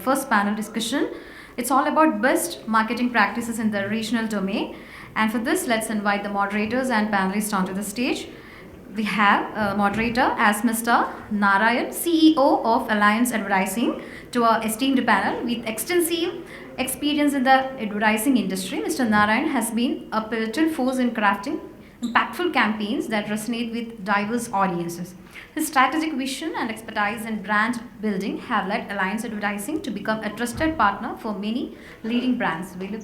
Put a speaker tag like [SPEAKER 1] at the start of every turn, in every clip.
[SPEAKER 1] first panel discussion. It's all about best marketing practices in the regional domain. And for this, let's invite the moderators and panelists onto the stage. We have a moderator as Mr. Narayan, CEO of Alliance Advertising, to our esteemed panel with extensive experience in the advertising industry. Mr. Narayan has been a pivotal force in crafting impactful campaigns that resonate with diverse audiences. His strategic vision and expertise in brand building have led Alliance Advertising to become a trusted partner for many leading brands. We look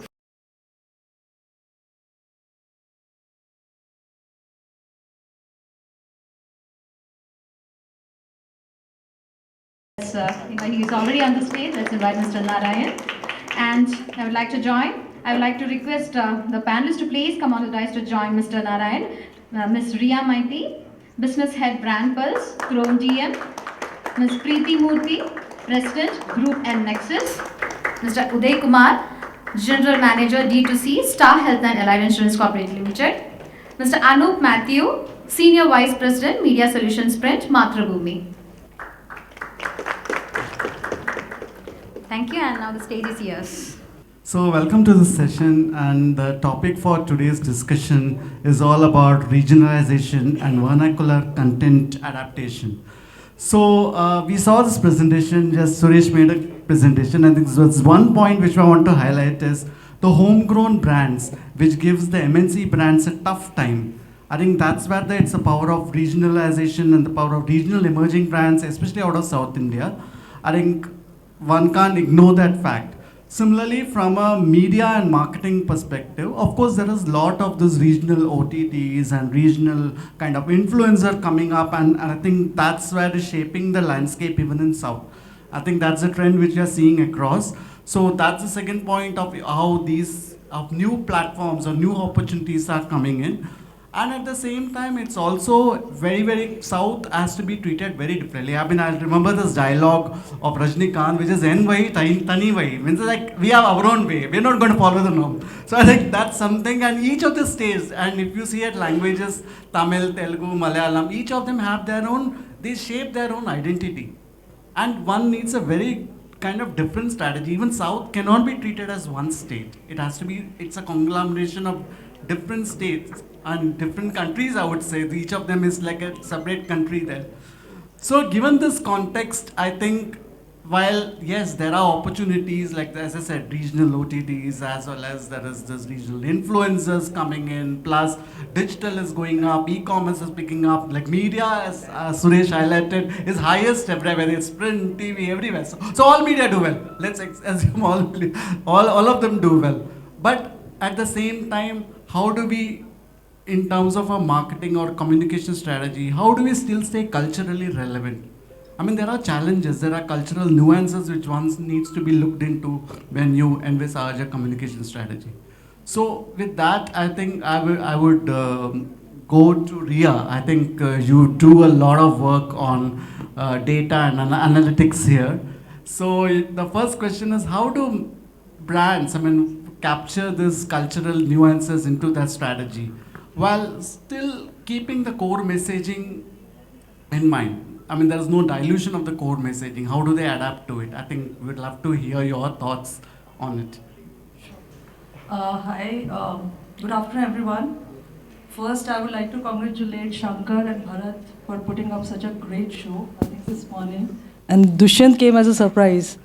[SPEAKER 1] he's already on the stage. Let's invite Mr. Narayan. And I would like to request the panelists to please come on the dais to join Mr. Narayan. Ms. Riya Maiti, Business Head Brand Pulse, Chrome DM. Ms. Preeti Murthy, President, Group and Nexus. Mr. Uday Kumar, General Manager D2C, Star Health and Allied Insurance Corporate Limited. Mr. Anup Matthew, Senior Vice President, Media Solutions Print, Matrabhumi. Thank you, and now the stage is yours.
[SPEAKER 2] So welcome to this session, and the topic for today's discussion is all about regionalization and vernacular content adaptation. So we saw this presentation, just Suresh made a presentation, and there's one point which I want to highlight is the homegrown brands, which gives the MNC brands a tough time. I think that's where it's the power of regionalization and the power of regional emerging brands, especially out of South India. I think one can't ignore that fact. Similarly, from a media and marketing perspective, of course, there is a lot of these regional OTTs and regional kind of influencer coming up, and I think that's where it's shaping the landscape even in South. I think that's a trend which we are seeing across. So that's the second point of how these new platforms or new opportunities are coming in. And at the same time, it's also very, South has to be treated very differently. I mean, I remember this dialogue of Rajnikant, which is N-Vai, Tani Vai. Means like, we have our own way. We're not going to follow the norm. So I think that's something, and each of the states, and if you see at languages, Tamil, Telugu, Malayalam, each of them have their own, they shape their own identity. And one needs a very kind of different strategy. Even South cannot be treated as one state. It has to be, it's a conglomeration of different states and different countries, I would say. Each of them is like a separate country there. So given this context, I think while, yes, there are opportunities, like as I said, regional OTTs, as well as there is this regional influencers coming in, plus digital is going up, e-commerce is picking up, like media, as Suresh highlighted, is highest everywhere. It's print, TV, everywhere. So all media do well. Let's assume all of them do well. But at the same time, how do we, in terms of our marketing or communication strategy, how do we still stay culturally relevant? I mean, there are challenges, there are cultural nuances which one needs to be looked into when you envisage a communication strategy. So with that, I think I would go to Ria. I think you do a lot of work on data and analytics here. So the first question is, how do brands, capture these cultural nuances into that strategy while still keeping the core messaging in mind? I mean, there's no dilution of the core messaging. How do they adapt to it? I think we'd love to hear your thoughts on it.
[SPEAKER 3] Hi, good afternoon, everyone. First, I would like to congratulate Shankar and Bharat for putting up such a great show, I think, this morning. And Dushyant came as a surprise.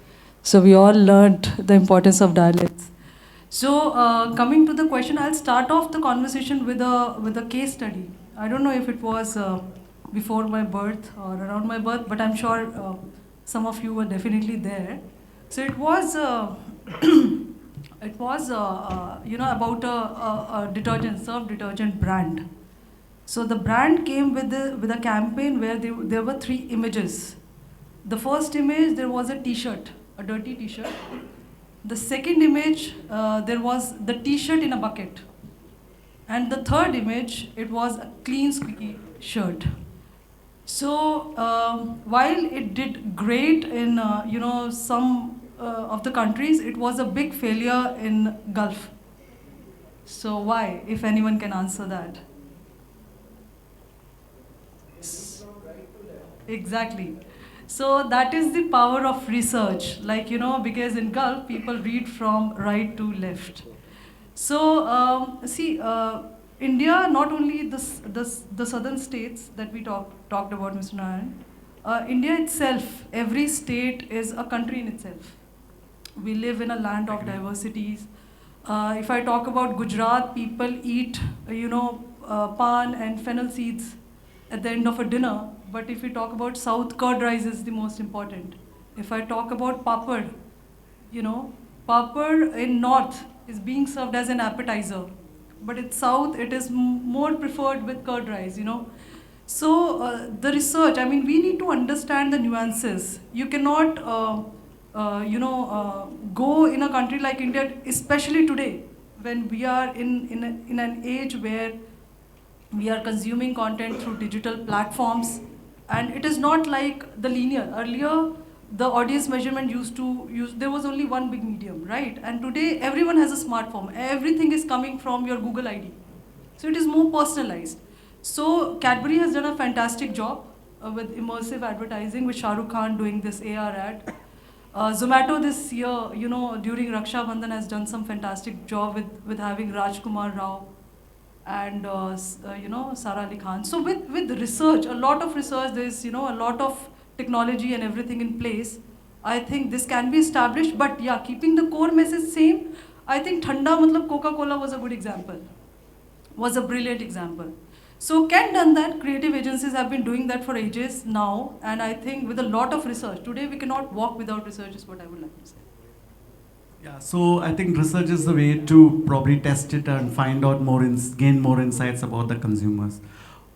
[SPEAKER 3] So we all learned the importance of dialects. So coming to the question, I'll start off the conversation with a case study. I don't know if it was before my birth or around my birth, but I'm sure some of you were definitely there. So it was, about a detergent, surf detergent brand. So the brand came with a campaign where there were 3 images. The first image, there was a t-shirt, a dirty t-shirt. The second image, there was the t-shirt in a bucket. And the third image, it was a clean, squeaky shirt. So while it did great in some of the countries, it was a big failure in Gulf. So why, if anyone can answer that? Exactly. So that is the power of research, like, because in Gulf, people read from right to left. So, see, India, not only the southern states that we talked about, Mr. Narayan, India itself, every state is a country in itself. We live in a land of diversities. If I talk about Gujarat, people eat, pan and fennel seeds at the end of a dinner. But if we talk about South, curd rice is the most important. If I talk about papad, papad in North is being served as an appetizer. But in South, it is more preferred with curd rice. So the research, I mean, we need to understand the nuances. You cannot, go in a country like India, especially today, when we are in an age where we are consuming content through digital platforms, and it is not like the linear. Earlier, the audience measurement used to use, there was only one big medium, right? And today, everyone has a smartphone. Everything is coming from your Google ID. So it is more personalized. So Cadbury has done a fantastic job with immersive advertising, with Shah Rukh Khan doing this AR ad. Zomato this year, during Raksha Bandhan has done some fantastic job with having Rajkumar Rao and Sara Ali Khan. So with research, a lot of research, there's a lot of technology and everything in place. I think this can be established, but yeah, keeping the core message same. I think Thanda matlab Coca-Cola was a good example, was a brilliant example. So Ken done that, creative agencies have been doing that for ages now, and I think with a lot of research, today we cannot walk without research is what I would like to say.
[SPEAKER 2] Yeah, so I think research is the way to probably test it and find out more, gain more insights about the consumers.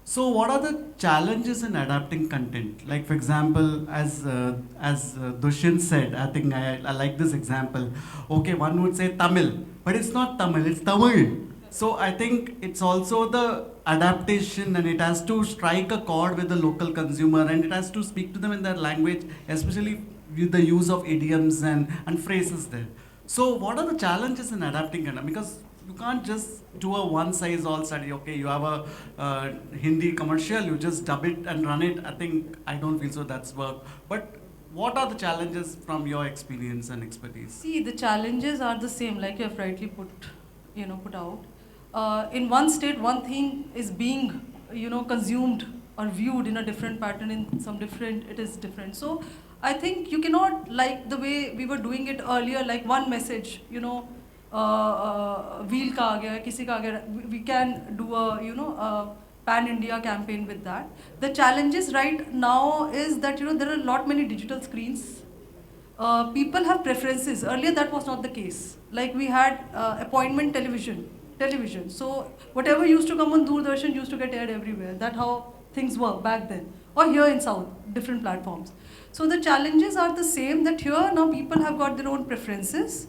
[SPEAKER 2] So what are the challenges in adapting content? Like for example, as Dushyant said, I think I like this example. Okay, one would say Tamil, but it's not Tamil, it's Tamil. So I think it's also the adaptation, and it has to strike a chord with the local consumer, and it has to speak to them in their language, especially with the use of idioms and phrases there. So what are the challenges in adapting content? Because you can't just do a one-size-all study. Okay, you have a Hindi commercial, you just dub it and run it. I don't feel so that's work. But what are the challenges from your experience and expertise?
[SPEAKER 3] See, the challenges are the same, like you have rightly put out. In one state, one thing is being, consumed or viewed in a different pattern. In some different, it is different. So I think you cannot, like the way we were doing it earlier, like one message, wheel ka aa gaya, kisi ka aa gaya. We can do a pan-India campaign with that. The challenges right now is that, there are a lot many digital screens. People have preferences. Earlier, that was not the case. Like we had appointment television. So whatever used to come on Doordarshan used to get aired everywhere. That's how things work back then. Or here in South, different platforms. So the challenges are the same, that here now people have got their own preferences,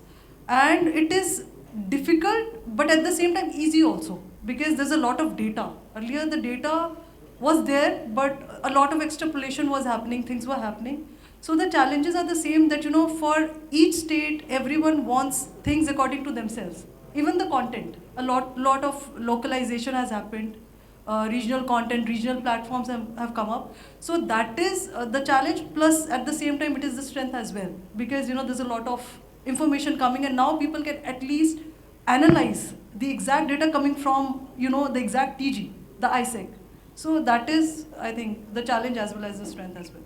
[SPEAKER 3] and it is difficult, but at the same time easy also, because there's a lot of data. Earlier the data was there, but a lot of extrapolation was happening, things were happening. So the challenges are the same, that for each state, everyone wants things according to themselves. Even the content, a lot of localization has happened. Regional content, regional platforms have come up. So that is the challenge, plus at the same time it is the strength as well, because there's a lot of information coming, and now people can at least analyze the exact data coming from the exact TG, the ISEC. So that is, I think, the challenge as well as the strength as well.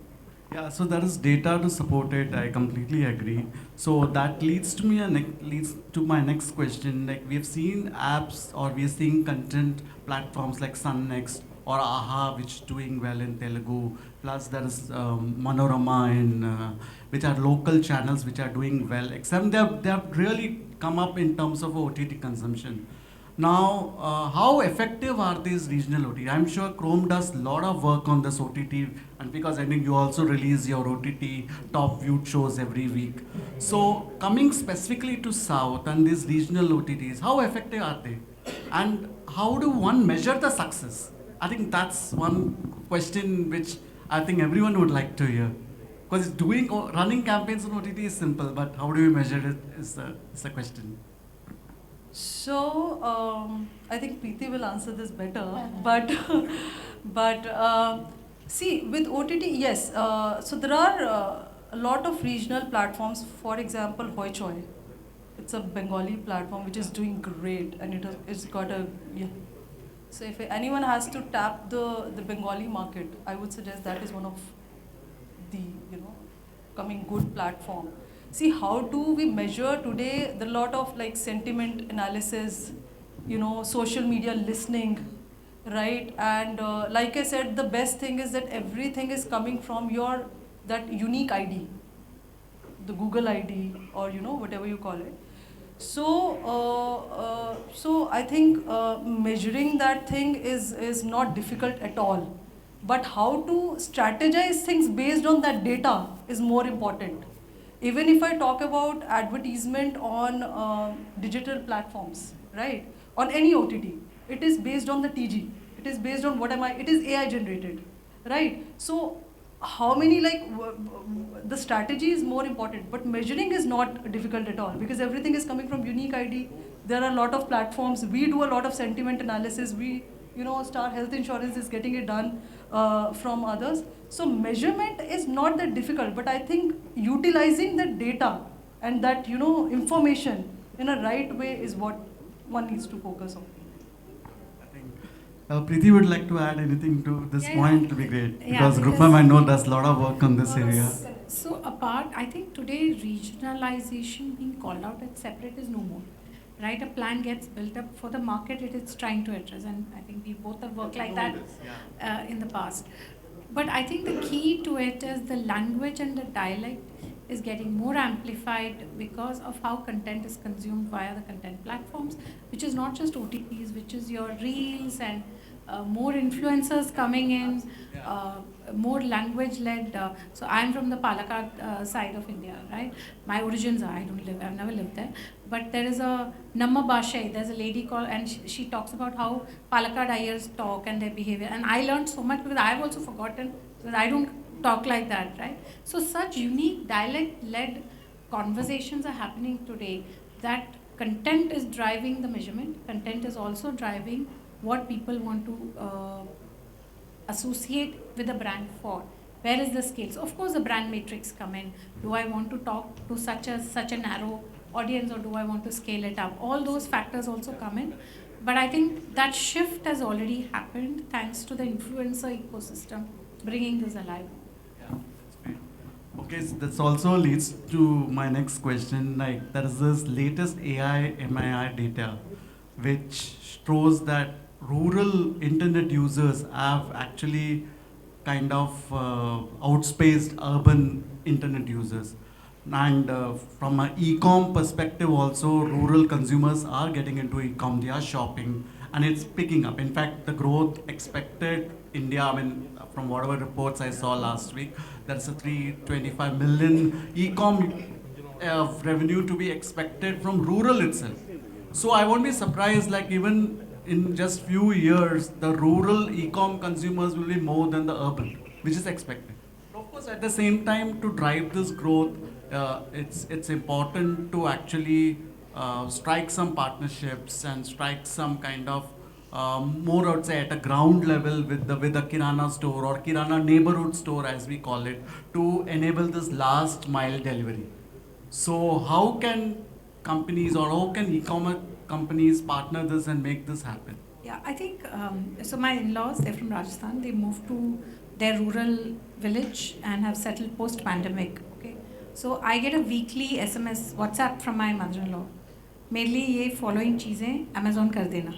[SPEAKER 2] Yeah, so there is data to support it. I completely agree. So that leads to my next question. Like we have seen apps, or we are seeing content platforms like Sun Next or AHA, which is doing well in Telugu. Plus there is Manorama, which are local channels which are doing well. Except they have really come up in terms of OTT consumption. Now, how effective are these regional OTT? I'm sure Chrome does a lot of work on this OTT, and because I think you also release your OTT top viewed shows every week. So, coming specifically to South and these regional OTTs, how effective are they? And how do one measure the success? I think that's one question which I think everyone would like to hear. Because running campaigns on OTT is simple, but how do you measure it is the question.
[SPEAKER 3] So I think Preeti will answer this better, but See, with OTT, yes. So there are a lot of regional platforms. For example, Hoi Choi. It's a Bengali platform which is doing great, and it's got a yeah. So if anyone has to tap the Bengali market, I would suggest that is one of the coming good platform. See, how do we measure today? The lot of like sentiment analysis, social media listening, right? And like I said, the best thing is that everything is coming from your that unique ID, the Google ID, or whatever you call it. So I think measuring that thing is not difficult at all. But how to strategize things based on that data is more important. Even if I talk about advertisement on digital platforms, right? On any OTT, it is based on the TG. It is based on it is AI generated, right? So how many the strategy is more important, but measuring is not difficult at all because everything is coming from unique ID. There are a lot of platforms. We do a lot of sentiment analysis. Star Health Insurance is getting it done from others. So measurement is not that difficult, but I think utilizing the data and that information in a right way is what one needs to focus on.
[SPEAKER 2] Preeti would like to add anything to this
[SPEAKER 4] Yeah,
[SPEAKER 2] point
[SPEAKER 4] yeah.
[SPEAKER 2] to be great
[SPEAKER 4] Yeah,
[SPEAKER 2] because
[SPEAKER 4] because-
[SPEAKER 2] Group I know does a lot of work on this area.
[SPEAKER 4] So apart, I think today regionalization being called out as separate is no more. Right, a plan gets built up for the market it is trying to address, and I think we both have worked like that in the past. But I think the key to it is the language and the dialect is getting more amplified because of how content is consumed via the content platforms, which is not just OTTs, which is your reels and more influencers coming in, more language-led. So I'm from the Palakkad side of India, right? My origins are, I've never lived there. But there is a Namma Bashai, there's a lady called, and she talks about how Palakkad Ayers talk and their behavior. And I learned so much because I've also forgotten that I don't talk like that, right? So such unique dialect-led conversations are happening today that content is driving the measurement. Content is also driving what people want to associate with a brand for. Where is the scale? So of course the brand matrix come in. Do I want to talk to such a narrow audience, or do I want to scale it up? All those factors also come in. But I think that shift has already happened thanks to the influencer ecosystem bringing this alive.
[SPEAKER 2] Okay, so this also leads to my next question. Like, there is this latest AI MII data, which shows that rural internet users have actually kind of outspaced urban internet users. And from an e-com perspective also, rural consumers are getting into e-com, they are shopping, and it's picking up. In fact, the growth expected India, I mean, from whatever reports I saw last week, there's a 325 million e-com revenue to be expected from rural itself. So I won't be surprised, like even in just few years, the rural e-com consumers will be more than the urban, which is expected. Of course, at the same time, to drive this growth, it's important to actually strike some partnerships and strike some kind of more, I would say, at a ground level with the Kirana store or Kirana neighborhood store, as we call it, to enable this last mile delivery. So how can companies or how can e-commerce companies partner this and make this happen?
[SPEAKER 4] Yeah, I think, so my in-laws, they're from Rajasthan, they moved to their rural village and have settled post-pandemic, okay? So I get a weekly SMS, WhatsApp from my mother-in-law. मेरे लिए ये following चीज़ें Amazon कर देना.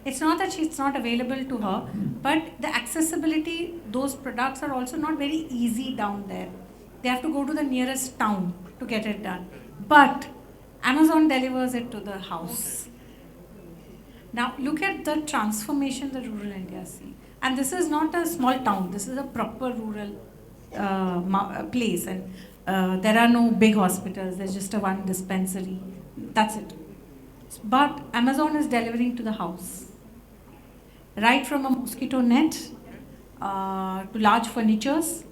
[SPEAKER 4] It's not that it's not available to her, but the accessibility, those products are also not very easy down there. They have to go to the nearest town to get it done. But Amazon delivers it to the house. Now look at the transformation that rural India see. And this is not a small town, this is a proper rural place. And there are no big hospitals, there's just a one dispensary. That's it. But Amazon is delivering to the house. Right from a mosquito net to large furnitures.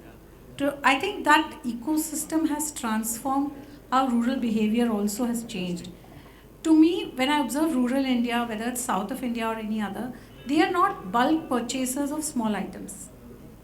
[SPEAKER 4] I think that ecosystem has transformed how rural behavior also has changed. To me, when I observe rural India, whether it's south of India or any other, they are not bulk purchasers of small items.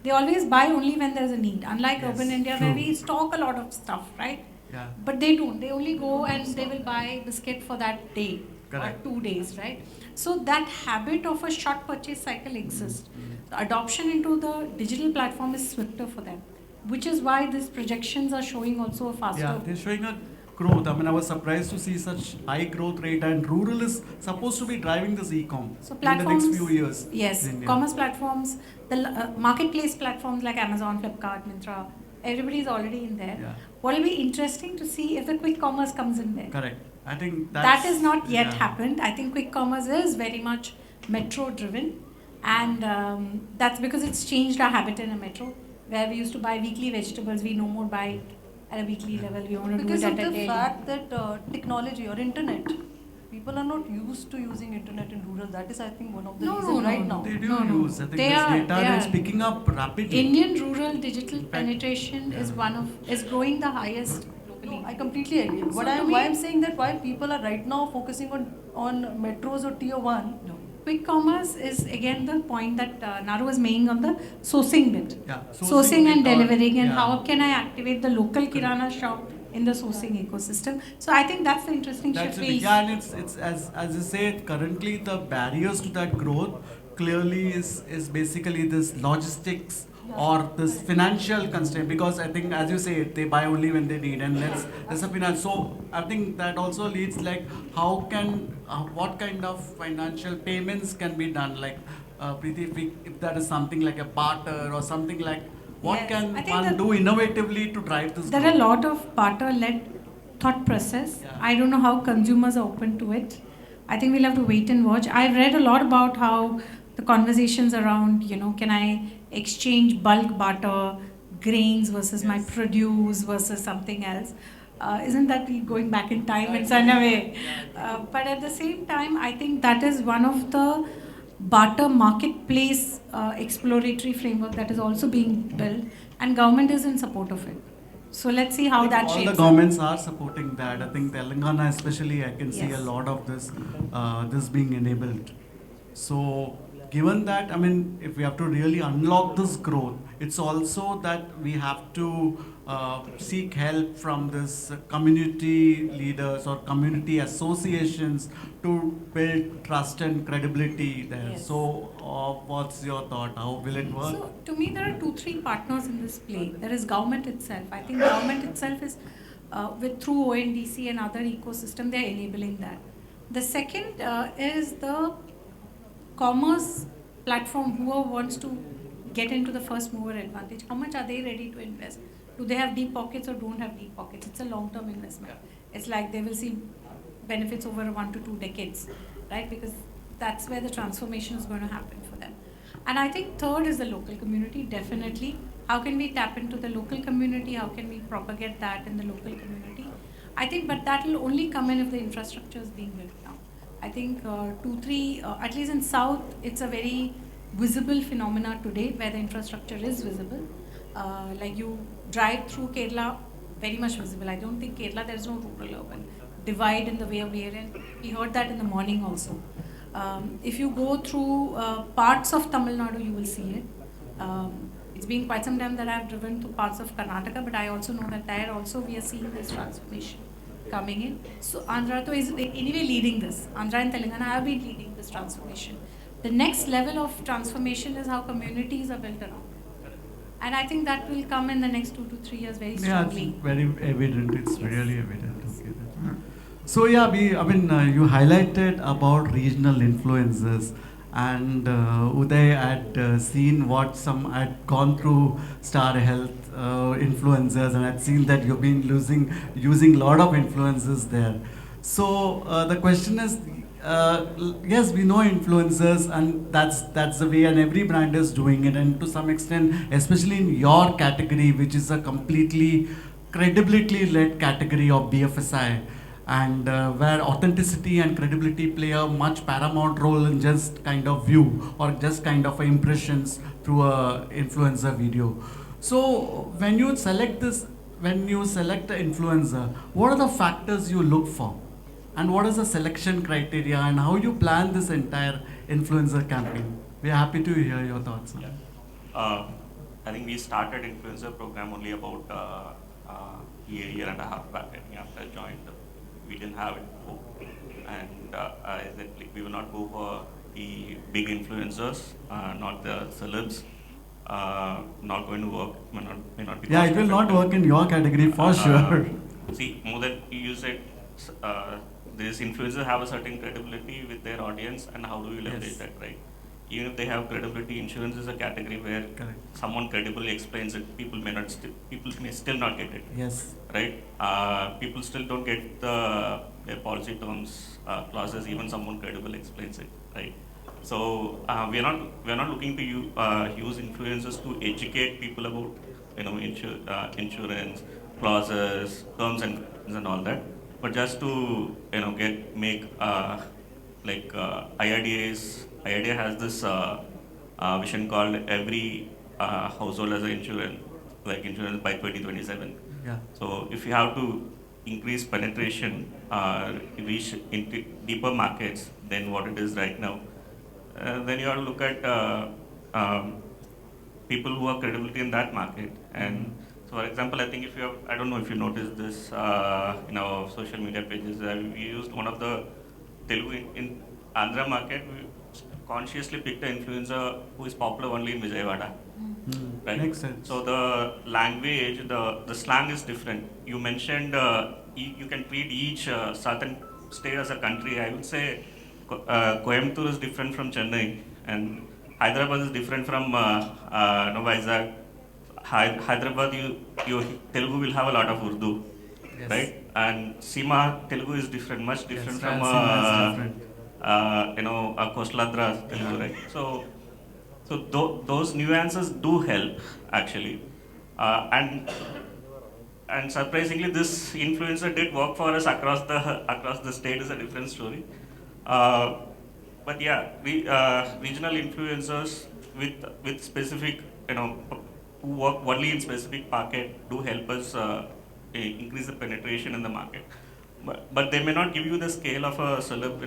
[SPEAKER 4] They always buy only when there's a need. Unlike
[SPEAKER 2] Yes,
[SPEAKER 4] urban India,
[SPEAKER 2] true.
[SPEAKER 4] where we stock a lot of stuff, right?
[SPEAKER 2] Yeah.
[SPEAKER 4] But they don't. They only go and they will buy biscuit for that day
[SPEAKER 2] Correct.
[SPEAKER 4] or 2 days, right? So that habit of a short purchase cycle exists. The adoption into the digital platform is swifter for them, which is why these projections are showing also a faster.
[SPEAKER 2] Yeah, they're showing a growth. I mean, I was surprised to see such high growth rate, and rural is supposed to be driving this e-com
[SPEAKER 4] So
[SPEAKER 2] in the
[SPEAKER 4] platforms,
[SPEAKER 2] next few years.
[SPEAKER 4] yes,
[SPEAKER 2] in India.
[SPEAKER 4] commerce platforms, the marketplace platforms like Amazon, Flipkart, Myntra, everybody is already in there.
[SPEAKER 2] Yeah.
[SPEAKER 4] What will be interesting to see if the quick commerce comes in there.
[SPEAKER 2] Correct. I think
[SPEAKER 4] That is not yet
[SPEAKER 2] yeah.
[SPEAKER 4] happened. I think quick commerce is very much metro driven, and that's because it's changed our habit in a metro, where we used to buy weekly vegetables, we no more buy it at a weekly level. We want to do
[SPEAKER 3] Because
[SPEAKER 4] it
[SPEAKER 3] of
[SPEAKER 4] at a
[SPEAKER 3] the
[SPEAKER 4] daily.
[SPEAKER 3] fact that technology or internet, people are not used to using internet in rural. That is, I think, one of the
[SPEAKER 4] No,
[SPEAKER 3] reasons
[SPEAKER 4] no, no,
[SPEAKER 3] right
[SPEAKER 4] no.
[SPEAKER 3] now.
[SPEAKER 2] They do
[SPEAKER 4] No, no.
[SPEAKER 2] use. I think
[SPEAKER 4] They
[SPEAKER 2] this
[SPEAKER 4] are-
[SPEAKER 2] data
[SPEAKER 4] they
[SPEAKER 2] is
[SPEAKER 4] are.
[SPEAKER 2] picking up rapidly.
[SPEAKER 4] Indian rural digital
[SPEAKER 2] fact,
[SPEAKER 4] penetration is
[SPEAKER 2] yeah.
[SPEAKER 4] is growing the highest globally.
[SPEAKER 3] No, I completely agree.
[SPEAKER 4] So
[SPEAKER 3] But
[SPEAKER 4] to
[SPEAKER 3] why
[SPEAKER 4] me-
[SPEAKER 3] I'm saying that why people are right now focusing on metros or tier one.
[SPEAKER 4] No. Quick commerce is again the point that Naru was making on the sourcing bit.
[SPEAKER 2] Yeah,
[SPEAKER 4] Sourcing and
[SPEAKER 2] bit or-
[SPEAKER 4] delivering, and
[SPEAKER 2] yeah.
[SPEAKER 4] how can I activate the local kirana shop in the sourcing ecosystem. So I think that's the interesting
[SPEAKER 2] That's
[SPEAKER 4] shift.
[SPEAKER 2] it. Yeah, and it's as you said, currently the barriers to that growth clearly is basically this logistics or this financial constraint, because I think, as you say, they buy only when they need, and that's a finance. So I think that also leads like how can what kind of financial payments can be done, like Preeti, if that is something like a barter or something like what
[SPEAKER 4] Yes,
[SPEAKER 2] can
[SPEAKER 4] I think
[SPEAKER 2] one
[SPEAKER 4] that-
[SPEAKER 2] do innovatively to drive this
[SPEAKER 4] There are a
[SPEAKER 2] growth?
[SPEAKER 4] lot of barter-led thought process.
[SPEAKER 2] Yeah.
[SPEAKER 4] I don't know how consumers are open to it. I think we'll have to wait and watch. I've read a lot about how the conversations around, can I exchange bulk barter, grains versus my
[SPEAKER 2] Yes.
[SPEAKER 4] produce versus something else. Isn't that going back in time in some way? But at the same time, I think that is one of the barter marketplace exploratory framework that is also being built, and government is in support of it. So let's see how that
[SPEAKER 2] all
[SPEAKER 4] shapes
[SPEAKER 2] the
[SPEAKER 4] up.
[SPEAKER 2] governments are supporting that. I think Telangana especially, I can see
[SPEAKER 4] Yes.
[SPEAKER 2] a lot of this being enabled. So given that, I mean, if we have to really unlock this growth, it's also that we have to seek help from this community leaders or community associations to build trust and credibility there.
[SPEAKER 4] Yes.
[SPEAKER 2] So what's your thought? How will it work?
[SPEAKER 4] So to me, there are 2-3 partners in this play. There is government itself. I think government itself is, through ONDC and other ecosystem, they are enabling that. The second is the commerce platform, whoever wants to get into the first mover advantage. How much are they ready to invest? Do they have deep pockets or don't have deep pockets? It's a long-term investment. It's like they will see benefits over 1 to 2 decades, right? Because that's where the transformation is going to happen for them. And I think third is the local community, definitely. How can we tap into the local community? How can we propagate that in the local community? I think, but that will only come in if the infrastructure is being built now. I think 2-3, at least in South, it's a very visible phenomena today where the infrastructure is visible. Like you drive through Kerala, very much visible. I don't think Kerala, there's no rural urban divide in the way we are in. We heard that in the morning also. If you go through parts of Tamil Nadu, you will see it. It's been quite some time that I've driven to parts of Karnataka, but I also know that there also we are seeing this transformation coming in. So Andhra is anyway leading this. Andhra and Telangana have been leading this transformation. The next level of transformation is how communities are built around. And I think that will come in the next 2 to 3 years very
[SPEAKER 2] Yeah, it's
[SPEAKER 4] strongly.
[SPEAKER 2] very evident. It's
[SPEAKER 4] Yes.
[SPEAKER 2] really evident. Okay. So yeah, you highlighted about regional influences, and Uday had seen what had gone through Star Health influencers, and I'd seen that you've been using a lot of influences there. So the question is, yes, we know influencers, and that's the way, and every brand is doing it, and to some extent, especially in your category, which is a completely credibility-led category of BFSI, and where authenticity and credibility play a much paramount role in just kind of view or just kind of impressions through a influencer video. So when you select an influencer, what are the factors you look for? And what is the selection criteria, and how you plan this entire influencer campaign? We are happy to hear your thoughts.
[SPEAKER 5] Yeah. I think we started influencer program only about year and a half back. I think after I joined, we didn't have it before, and I said like, we will not go for the big influencers, not the celebs. Not going to work. May not be.
[SPEAKER 2] Yeah, it will not work in your category for sure.
[SPEAKER 5] See, more than you said, uh, these influencers have a certain credibility with their audience, and how do you leverage
[SPEAKER 2] Yes.
[SPEAKER 5] that, right? Even if they have credibility, insurance is a category where
[SPEAKER 2] Correct.
[SPEAKER 5] someone credibly explains it. People may still not get it,
[SPEAKER 2] Yes.
[SPEAKER 5] right? People still don't get their policy terms, clauses. Even someone credible explains it, right? So we are not looking to use influencers to educate people about insurance clauses, terms and conditions and all that, but just to make IIDA has this vision called every household as an insurance by 2027.
[SPEAKER 2] Yeah.
[SPEAKER 5] So if you have to increase penetration, reach into deeper markets than what it is right now, then you have to look at people who have credibility in that market. And so, for example, I think if you have, I don't know if you noticed this in our social media pages, we used one of the Telugu in Andhra market. We consciously picked an influencer who is popular only in Vijayawada. Right?
[SPEAKER 2] Makes sense.
[SPEAKER 5] So the language, the slang is different. You mentioned you can treat each southern state as a country. I would say Coimbatore is different from Chennai, and Hyderabad is different from Vizag. Hyderabad, you Telugu will have a lot of Urdu,
[SPEAKER 2] Yes.
[SPEAKER 5] right? And Sima Telugu is different, much different
[SPEAKER 2] Yes,
[SPEAKER 5] from
[SPEAKER 2] Rayalaseema is different.
[SPEAKER 5] Coastal Telugu, right? So those nuances do help actually, and surprisingly, this influencer did work for us across the state is a different story. Uh, but yeah, regional influencers with specific who work only in specific market do help us increase the penetration in the market. But they may not give you the scale of a celeb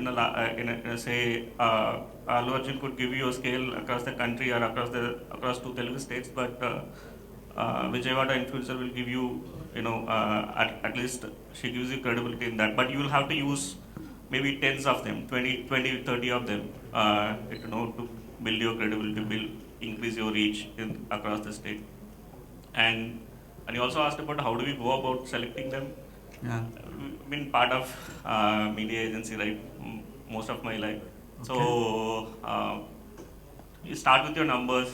[SPEAKER 5] say Allu Arjun could give you a scale across the country or across two Telugu states, but Vijayawada influencer will give you at least she gives you credibility in that. But you will have to use maybe tens of them, 20, 30 of them, to build your credibility, increase your reach across the state. And you also asked about how do we go about selecting them.
[SPEAKER 2] Yeah.
[SPEAKER 5] I've been part of media agency, right, most of my life.
[SPEAKER 2] Okay.
[SPEAKER 5] So you start with your numbers,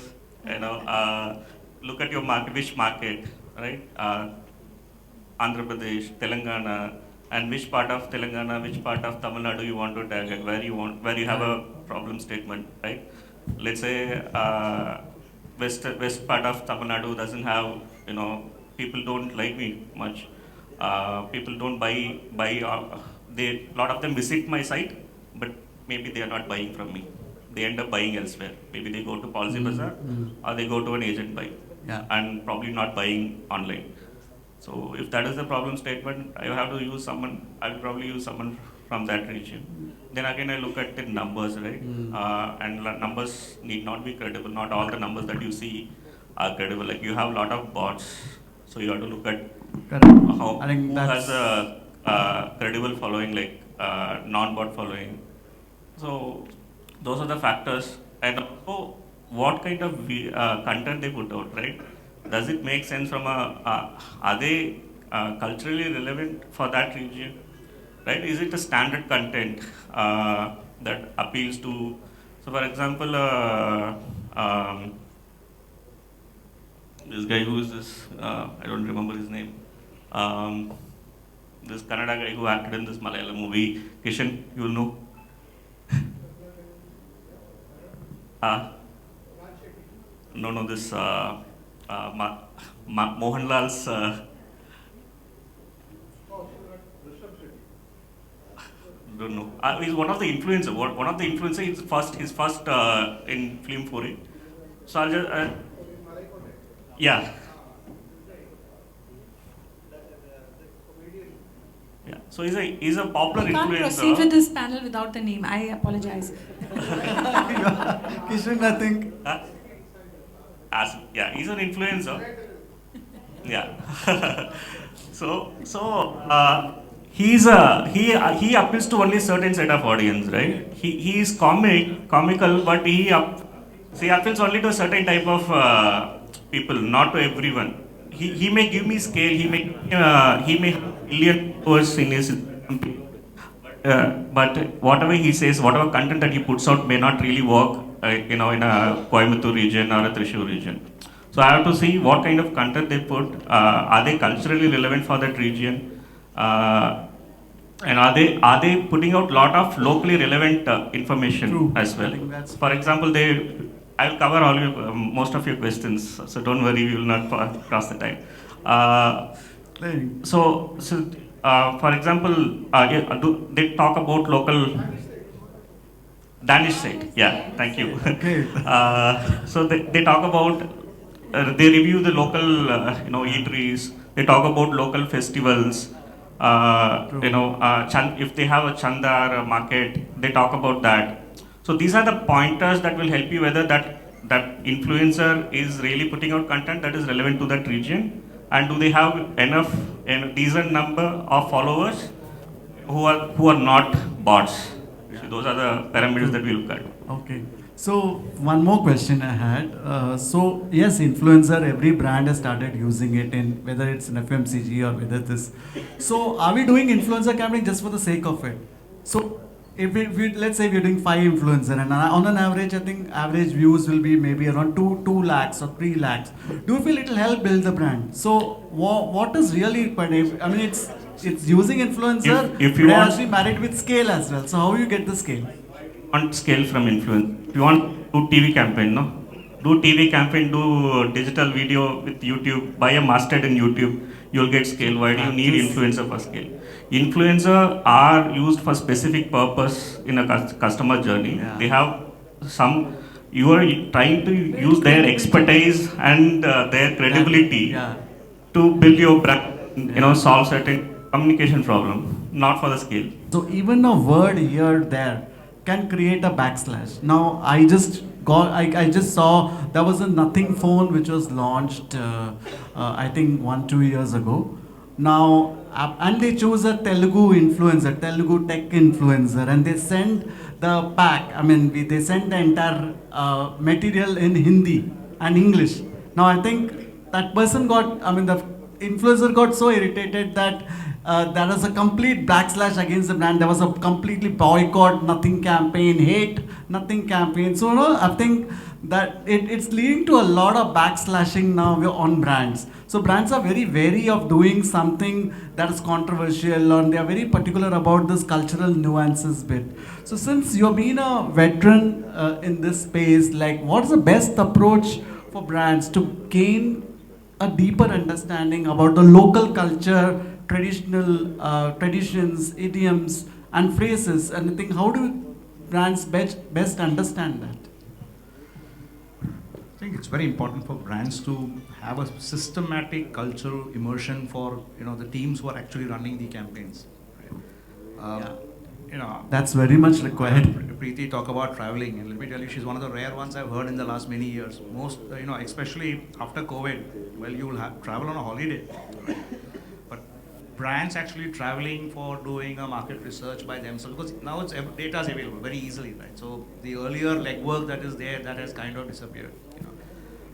[SPEAKER 5] look at your market, which market, right? Andhra Pradesh, Telangana, and which part of Telangana, which part of Tamil Nadu you want to target, where you have a problem statement, right? Let's say west part of Tamil Nadu doesn't have, people don't like me much. People don't buy. They lot of them visit my site, but maybe they are not buying from me. They end up buying elsewhere. Maybe they go to Policy Bazaar or they go to an agent buy,
[SPEAKER 2] Yeah.
[SPEAKER 5] and probably not buying online. So if that is the problem statement, I have to use someone. I will probably use someone from that region. Then again, I look at the numbers, right? And numbers need not be credible. Not all the numbers that you see are credible. Like you have a lot of bots, so you have to look at
[SPEAKER 2] Correct. I think
[SPEAKER 5] who
[SPEAKER 2] that's
[SPEAKER 5] has a credible following, like non-bot following. So those are the factors, and also what kind of content they put out, right? Does it make sense from are they culturally relevant for that region, right? Is it a standard content that appeals to? So, for example, this guy who is this, I don't remember his name. This Kannada guy who acted in this Malayalam movie, Kishan, you will know. No, this Mohanlal's. Don't know. He's one of the influencer. One of the influencer. His first in film foray. So I'll just. Yeah. Yeah. So he's a popular
[SPEAKER 4] We can't
[SPEAKER 5] influencer.
[SPEAKER 4] proceed with this panel without the name. I apologize.
[SPEAKER 2] Kishan, I think.
[SPEAKER 5] as yeah, he's an influencer. Yeah. He appeals to only certain set of audience, right? He is comical, but he appeals only to a certain type of people, not to everyone. He may give me scale. He may have a million followers in his. But whatever he says, whatever content that he puts out may not really work, in a Coimbatore region or a Thrissur region. So I have to see what kind of content they put. Are they culturally relevant for that region? Uh, and are they putting out lot of locally relevant information
[SPEAKER 2] True.
[SPEAKER 5] as well?
[SPEAKER 2] I think that's
[SPEAKER 5] For example, I'll cover all most of your questions, so don't worry, we will not cross the time. Uh,
[SPEAKER 2] Playing.
[SPEAKER 5] for example, yeah, they talk about local Danish side. Yeah, thank you.
[SPEAKER 2] Okay.
[SPEAKER 5] So they talk about, they review the local, eateries. They talk about local festivals. If they have a chanda or a market, they talk about that. So these are the pointers that will help you whether that influencer is really putting out content that is relevant to that region, and do they have enough decent number of followers who are not bots. So those are the parameters that we look at.
[SPEAKER 2] Okay. So one more question I had. So yes, influencer, every brand has started using it in whether it's an FMCG or whether this. So are we doing influencer campaign just for the sake of it? So if let's say we're doing 5 influencer and on an average, I think average views will be maybe around 2 lakhs or 3 lakhs. Do you feel it will help build the brand? So what is really, I mean, it's using influencer,
[SPEAKER 5] If you
[SPEAKER 2] but
[SPEAKER 5] want-
[SPEAKER 2] actually married with scale as well. So how you get the scale?
[SPEAKER 5] Want scale from influence. If you want do TV campaign, no? Do TV campaign, do digital video with YouTube, buy a mastered in YouTube, you'll get scale. Why do you need influencer for scale? Influencer are used for specific purpose in a customer journey.
[SPEAKER 2] Yeah.
[SPEAKER 5] They have you are trying to use their expertise and their credibility
[SPEAKER 2] Yeah.
[SPEAKER 5] to build your brand, solve certain communication problem, not for the scale.
[SPEAKER 2] So even a word here there can create a backslash. Now I just saw there was a nothing phone which was launched I think 1-2 years ago. Now and they chose a Telugu tech influencer, and they sent the pack. I mean they sent the entire material in Hindi and English. Now I think that person the influencer got so irritated that there was a complete backslash against the brand. There was a completely boycott, nothing campaign, hate, nothing campaign. So, I think that it's leading to a lot of backslashing now on brands. So brands are very wary of doing something that is controversial, and they are very particular about this cultural nuances bit. So since you've been a veteran in this space, like what's the best approach for brands to gain a deeper understanding about the local culture, traditions, idioms, and phrases? And I think how do brands best understand that?
[SPEAKER 6] I think it's very important for brands to have a systematic cultural immersion for the teams who are actually running the campaigns. Right?
[SPEAKER 2] That's very much required.
[SPEAKER 6] Preeti talk about traveling, and let me tell you, she's one of the rare ones I've heard in the last many years. Most, especially after COVID, well, you will travel on a holiday, right? But brands actually traveling for doing a market research by themselves, because now data is available very easily, right? So the earlier legwork that is there, that has kind of disappeared.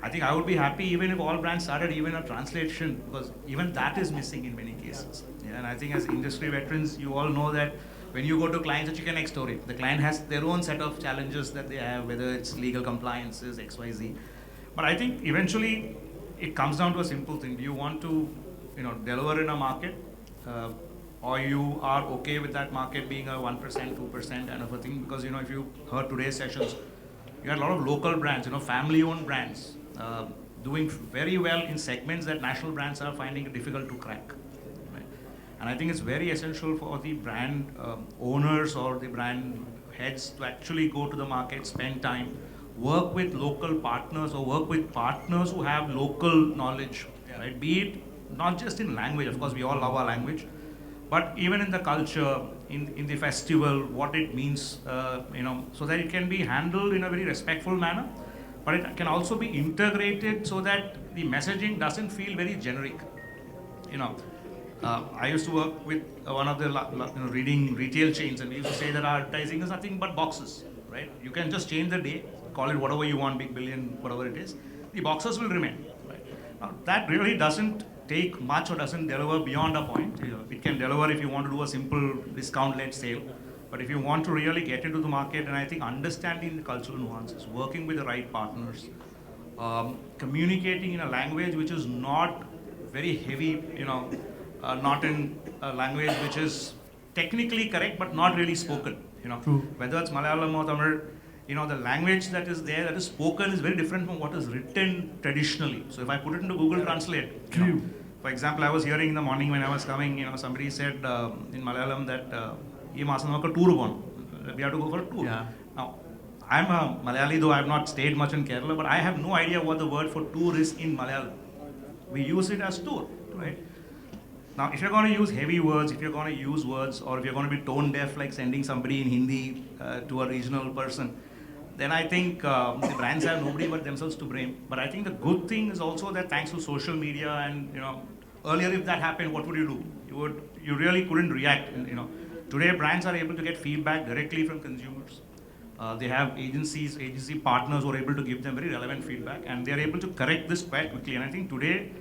[SPEAKER 6] I think I would be happy even if all brands started even a translation, because even that is missing in many cases. Yeah, and I think as industry veterans, you all know that when you go to clients, a chicken egg story. The client has their own set of challenges that they have, whether it's legal compliances, XYZ. But I think eventually it comes down to a simple thing. Do you want to, deliver in a market, or you are okay with that market being a 1%, 2% kind of a thing? Because if you heard today's sessions, you had a lot of local brands, family-owned brands, doing very well in segments that national brands are finding it difficult to crack. And I think it's very essential for the brand owners or the brand heads to actually go to the market, spend time, work with local partners or work with partners who have local knowledge, right? Be it not just in language, of course we all love our language, but even in the culture, in the festival, what it means, so that it can be handled in a very respectful manner, but it can also be integrated so that the messaging doesn't feel very generic. You know, I used to work with one of the reading retail chains, and we used to say that our advertising is nothing but boxes, right? You can just change the day, call it whatever you want, big billion, whatever it is. The boxes will remain. Right? Now, that really doesn't take much or doesn't deliver beyond a point. You know, it can deliver if you want to do a simple discount-led sale, but if you want to really get into the market, and I think understanding the cultural nuances, working with the right partners, communicating in a language which is not very heavy, not in a language which is technically correct but not really spoken.
[SPEAKER 2] True.
[SPEAKER 6] Whether it's Malayalam or Tamil, the language that is there, that is spoken, is very different from what is written traditionally. So if I put it into Google Translate, for example, I was hearing in the morning when I was coming, somebody said in Malayalam that we have to go for a tour.
[SPEAKER 2] Yeah.
[SPEAKER 6] Now, I'm a Malayali, though I have not stayed much in Kerala, but I have no idea what the word for tour is in Malayalam. We use it as tour, right? Now, if you're going to use heavy words, if you're going to use words, or if you're going to be tone deaf, like sending somebody in Hindi to a regional person, then I think the brands have nobody but themselves to blame. But I think the good thing is also that thanks to social media and, earlier if that happened, what would you do? You really couldn't react. And, today brands are able to get feedback directly from consumers. They have agency partners who are able to give them very relevant feedback, and they're able to correct this quite quickly. And I think today,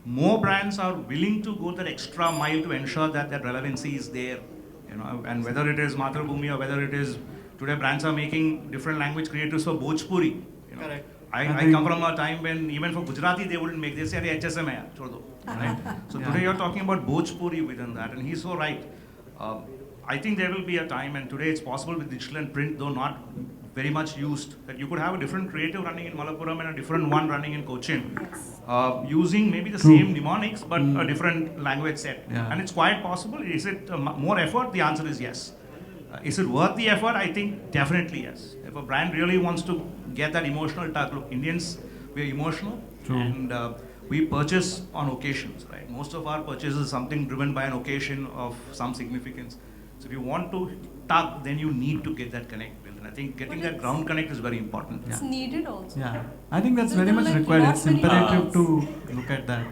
[SPEAKER 6] more brands are willing to go that extra mile to ensure that that relevancy is there. And whether it is Mathrubhumi or whether it is, today brands are making different language creators for Bhojpuri.
[SPEAKER 2] Correct.
[SPEAKER 6] I come from a time when even for Gujarati they wouldn't make, they say, "Arey, HSM hai, chhod do." Right? So today you're talking about Bhojpuri within that, and he's so right. I think there will be a time, and today it's possible with digital and print, though not very much used, that you could have a different creative running in Malappuram and a different one running in Cochin, using maybe the same mnemonics but a different language set.
[SPEAKER 2] Yeah.
[SPEAKER 6] And it's quite possible. Is it more effort? The answer is yes. Is it worth the effort? I think definitely yes. If a brand really wants to get that emotional touch, look, Indians, we're emotional.
[SPEAKER 2] True.
[SPEAKER 6] And we purchase on occasions, right? Most of our purchases is something driven by an occasion of some significance. So if you want to tug, then you need to get that connect built. And I think getting that ground connect is very important.
[SPEAKER 3] It's needed also.
[SPEAKER 2] Yeah, I think that's
[SPEAKER 3] So
[SPEAKER 2] very
[SPEAKER 3] there are
[SPEAKER 2] much
[SPEAKER 3] like
[SPEAKER 2] required.
[SPEAKER 3] not
[SPEAKER 2] It's
[SPEAKER 3] many
[SPEAKER 2] imperative
[SPEAKER 3] brands.
[SPEAKER 2] to look at that.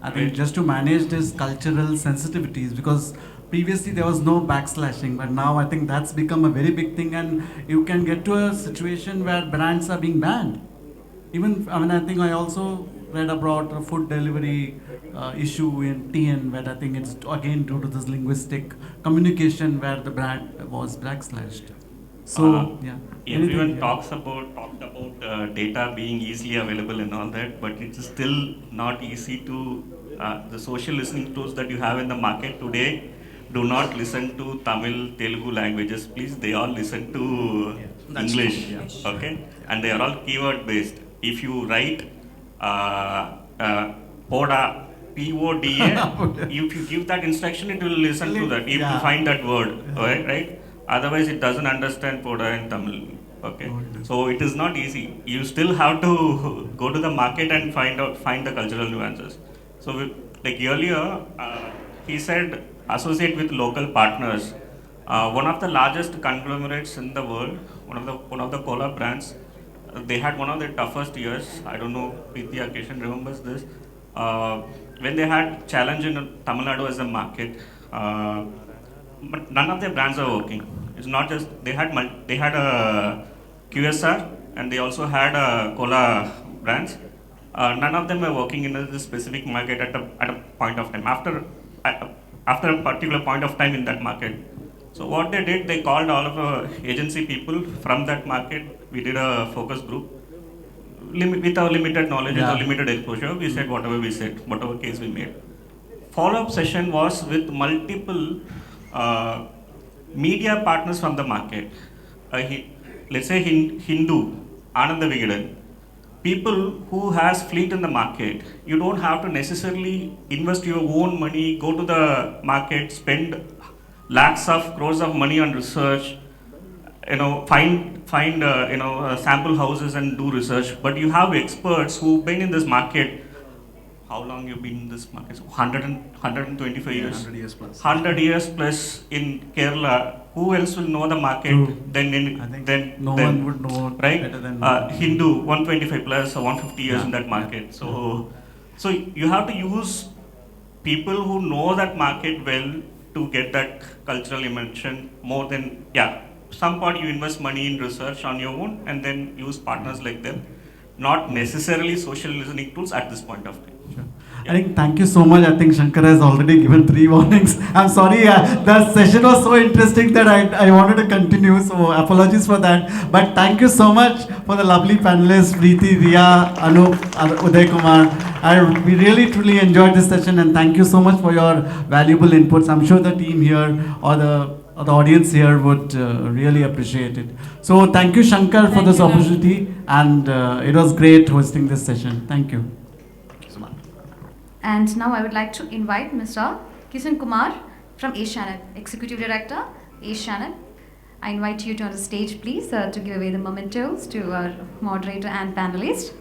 [SPEAKER 2] I think just to manage these cultural sensitivities, because previously there was no backslashing, but now I think that's become a very big thing, and you can get to a situation where brands are being banned. Even, I think I also read about a food delivery issue in TN, where I think it's again due to this linguistic communication where the brand was backslashed. So, yeah.
[SPEAKER 5] Everyone
[SPEAKER 2] Anything,
[SPEAKER 5] talked about data being easily available and all that, but it's still not easy to, the social listening tools that you have in the market today do not listen to Tamil, Telugu languages. Please, they all listen to English, okay? And they are all keyword based. If you write PODA, PODA, if you give that instruction, it will listen to that, if you find that word, right? Otherwise, it doesn't understand PODA in Tamil. Okay, so it is not easy. You still have to go to the market and find the cultural nuances. So, like earlier, he said associate with local partners. One of the largest conglomerates in the world, one of the cola brands, they had one of the toughest years. I don't know, Preeti Akeshan remembers this. When they had challenge in Tamil Nadu as a market, but none of their brands are working. It's not just they had a QSR and they also had a cola brands. None of them were working in this specific market at a point of time. After a particular point of time in that market. So what they did, they called all of the agency people from that market. We did a focus group. With our limited knowledge, with our limited exposure, we said whatever we said, whatever case we made. Follow-up session was with multiple media partners from the market. Let's say Hindu, Ananda Vigadan. People who has fleet in the market, you don't have to necessarily invest your own money, go to the market, spend lakhs of crores of money on research, find sample houses and do research. But you have experts who've been in this market. How long you've been in this market? So 125 years.
[SPEAKER 6] 100 years plus.
[SPEAKER 5] 100 years plus in Kerala, who else will know the market
[SPEAKER 2] True.
[SPEAKER 5] than
[SPEAKER 2] I think
[SPEAKER 5] than
[SPEAKER 2] no
[SPEAKER 5] than,
[SPEAKER 2] one would know
[SPEAKER 5] right?
[SPEAKER 2] better than
[SPEAKER 5] Hindu 125 plus or 150 years
[SPEAKER 2] Yeah,
[SPEAKER 5] in that
[SPEAKER 2] yeah,
[SPEAKER 5] market. So you have to use people who know that market well to get that cultural immersion more than some part you invest money in research on your own and then use partners like them, not necessarily social listening tools at this point of time.
[SPEAKER 2] Sure. I think thank you so much. I think Shankar has already given 3 warnings. I'm sorry, the session was so interesting that I wanted to continue, so apologies for that. But thank you so much for the lovely panelists, Preeti, Riya, Anup, Uday Kumar. We really truly enjoyed this session and thank you so much for your valuable inputs. I'm sure the team here or the audience here would really appreciate it. So thank you, Shankar, for
[SPEAKER 4] Thank
[SPEAKER 2] this
[SPEAKER 4] you, Ram.
[SPEAKER 2] opportunity, and it was great hosting this session. Thank you.
[SPEAKER 1] And now I would like to invite Mr. Kishan Kumar from Asianet, Executive Director, Asianet. I invite you to on the stage, please, to give away the mementos to our moderator and panelist.